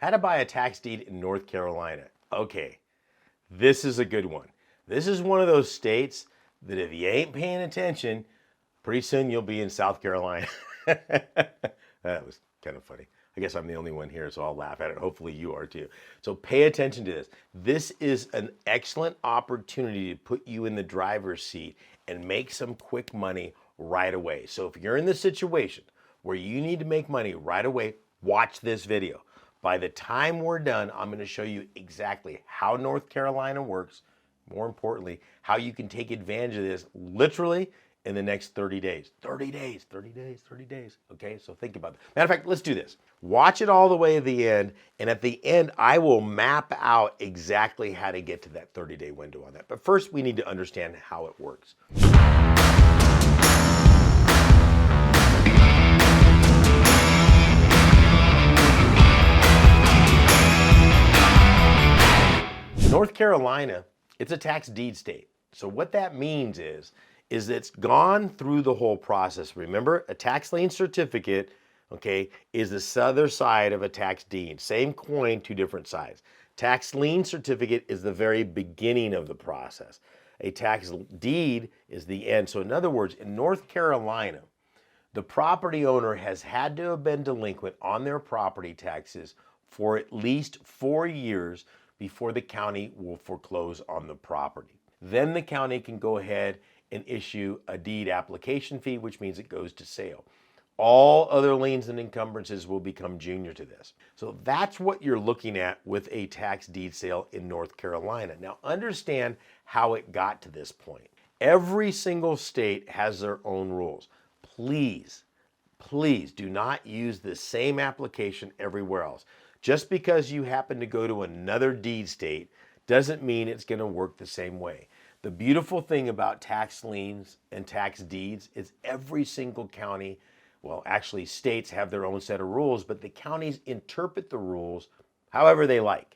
How to buy a tax deed in North Carolina. Okay, this is a good one. This is one of those states that if you ain't paying attention, pretty soon you'll be in South Carolina. That was kind of funny. I guess I'm the only one here, so I'll laugh at it. Hopefully you are too. So pay attention to this. This is an excellent opportunity to put you in the driver's seat and make some quick money right away. So if you're in this situation where you need to make money right away, watch this video. By the time we're done, I'm going to show you exactly how North Carolina works. More importantly, how you can take advantage of this literally in the next 30 days. 30 days, 30 days, 30 days. Okay, so think about that. Matter of fact, let's do this. Watch it all the way to the end, and at the end, I will map out exactly how to get to that 30-day window on that. But first, we need to understand how it works. North Carolina, it's a tax deed state. So what that means is that it's gone through the whole process. Remember, a tax lien certificate, okay, is the other side of a tax deed. Same coin, two different sides. Tax lien certificate is the very beginning of the process. A tax deed is the end. So in other words, in North Carolina, the property owner has had to have been delinquent on their property taxes for at least 4 years before the county will foreclose on the property. Then the county can go ahead and issue a deed application fee, which means it goes to sale. All other liens and encumbrances will become junior to this. So that's what you're looking at with a tax deed sale in North Carolina. Now understand how it got to this point. Every single state has their own rules. Please do not use the same application everywhere else. Just because you happen to go to another deed state doesn't mean it's going to work the same way. The beautiful thing about tax liens and tax deeds is every single county, well, actually states have their own set of rules, but the counties interpret the rules however they like,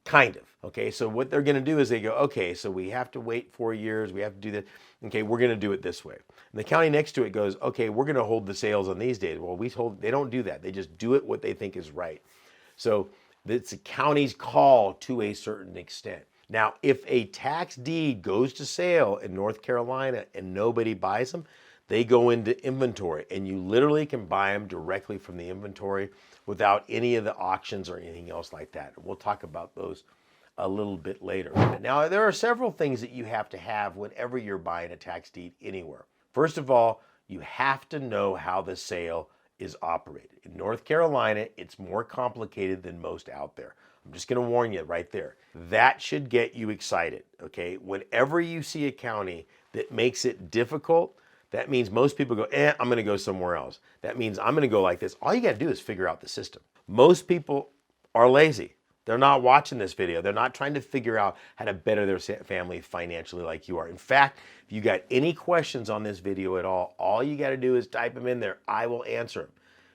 kind of. Okay, so what they're going to do is they go, okay, so we have to wait 4 years, we have to do this. Okay, we're going to do it this way. And the county next to it goes, okay, we're going to hold the sales on these days. Well, they don't do that. They just do it what they think is right. So it's a county's call to a certain extent. Now, if a tax deed goes to sale in North Carolina and nobody buys them, they go into inventory, and you literally can buy them directly from the inventory without any of the auctions or anything else like that. We'll talk about those a little bit later. Now, there are several things that you have to have whenever you're buying a tax deed anywhere. First of all, you have to know how the sale is operated. In North Carolina, it's more complicated than most out there. I'm just going to warn you right there. That should get you excited, okay? Whenever you see a county that makes it difficult, that means most people go, I'm going to go somewhere else. That means I'm going to go like this. All you got to do is figure out the system. Most people are lazy. They're not watching this video. They're not trying to figure out how to better their family financially like you are. In fact, if you got any questions on this video at all you got to do is type them in there. I will answer them.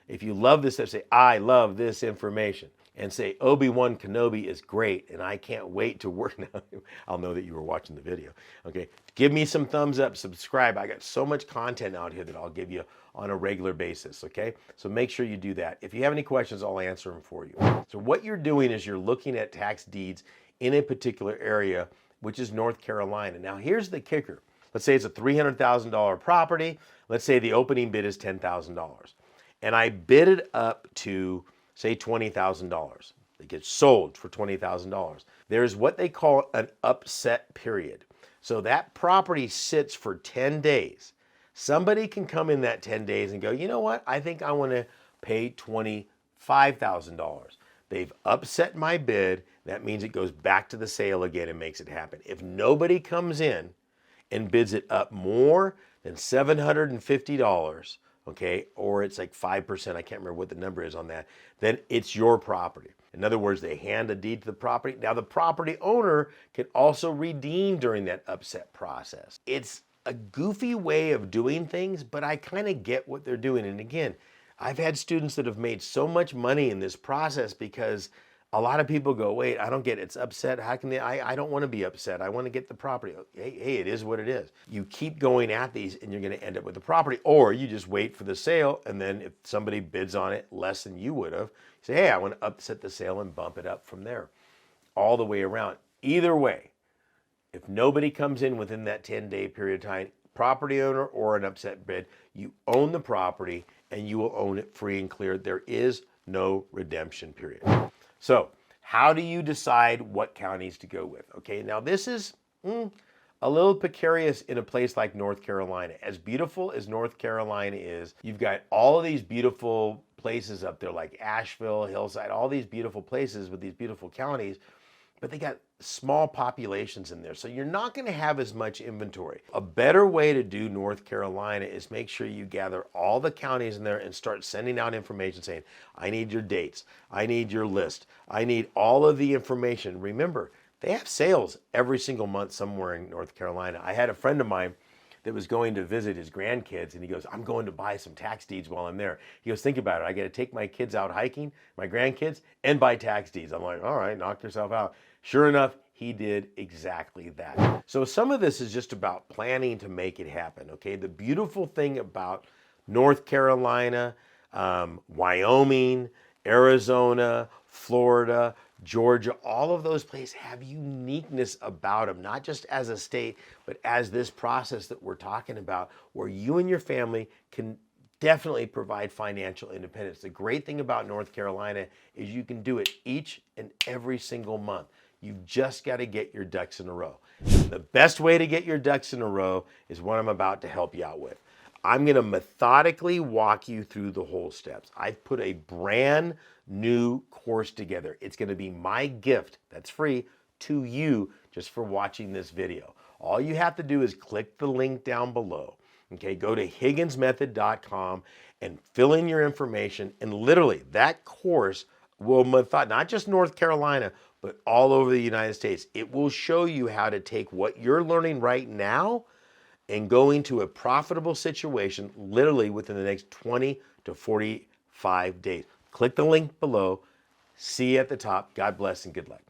If you love this, say, I love this information. And say, Obi-Wan Kenobi is great, and I can't wait to work now. I'll know that you were watching the video. Okay, give me some thumbs up, subscribe. I got so much content out here that I'll give you on a regular basis, okay? So make sure you do that. If you have any questions, I'll answer them for you. So what you're doing is you're looking at tax deeds in a particular area, which is North Carolina. Now, here's the kicker. Let's say it's a $300,000 property. Let's say the opening bid is $10,000. And I bid it up to, say, $20,000. It gets sold for $20,000. There's what they call an upset period. So that property sits for 10 days. Somebody can come in that 10 days and go, you know what? I think I want to pay $25,000. They've upset my bid. That means it goes back to the sale again and makes it happen. If nobody comes in and bids it up more than $750, okay, or it's like 5%, I can't remember what the number is on that, then it's your property. In other words, they hand a deed to the property. Now, the property owner can also redeem during that upset process. It's a goofy way of doing things, but I kind of get what they're doing. And again, I've had students that have made so much money in this process because A lot of people go, wait, I don't get it. It's upset. How can they? I don't want to be upset. I want to get the property. Hey, it is what it is. You keep going at these and you're going to end up with the property, or you just wait for the sale. And then if somebody bids on it less than you would have, you say, hey, I want to upset the sale and bump it up from there all the way around. Either way, if nobody comes in within that 10-day period of time, property owner or an upset bid, you own the property and you will own it free and clear. There is no redemption period. So how do you decide what counties to go with? Okay, now this is a little precarious in a place like North Carolina. As beautiful as North Carolina is, you've got all of these beautiful places up there like Asheville, Hillside, all these beautiful places with these beautiful counties, but they got small populations in there. So you're not gonna have as much inventory. A better way to do North Carolina is make sure you gather all the counties in there and start sending out information saying, I need your dates, I need your list, I need all of the information. Remember, they have sales every single month somewhere in North Carolina. I had a friend of mine that was going to visit his grandkids, and he goes, I'm going to buy some tax deeds while I'm there. He goes, think about it. I got to take my kids out hiking, my grandkids, and buy tax deeds. I'm like, all right, knock yourself out. Sure enough, he did exactly that. So some of this is just about planning to make it happen, okay? The beautiful thing about North Carolina, Wyoming, Arizona, Florida, Georgia, all of those places have uniqueness about them, not just as a state, but as this process that we're talking about, where you and your family can definitely provide financial independence. The great thing about North Carolina is you can do it each and every single month. You've just got to get your ducks in a row. The best way to get your ducks in a row is what I'm about to help you out with. I'm going to methodically walk you through the whole steps. I've put a brand new course together. It's going to be my gift that's free to you just for watching this video. All you have to do is click the link down below. Okay, go to higginsmethod.com and fill in your information, and literally that course will not just North Carolina, but all over the United States. It will show you how to take what you're learning right now and go into a profitable situation literally within the next 20 to 45 days. Click the link below. See you at the top. God bless and good luck.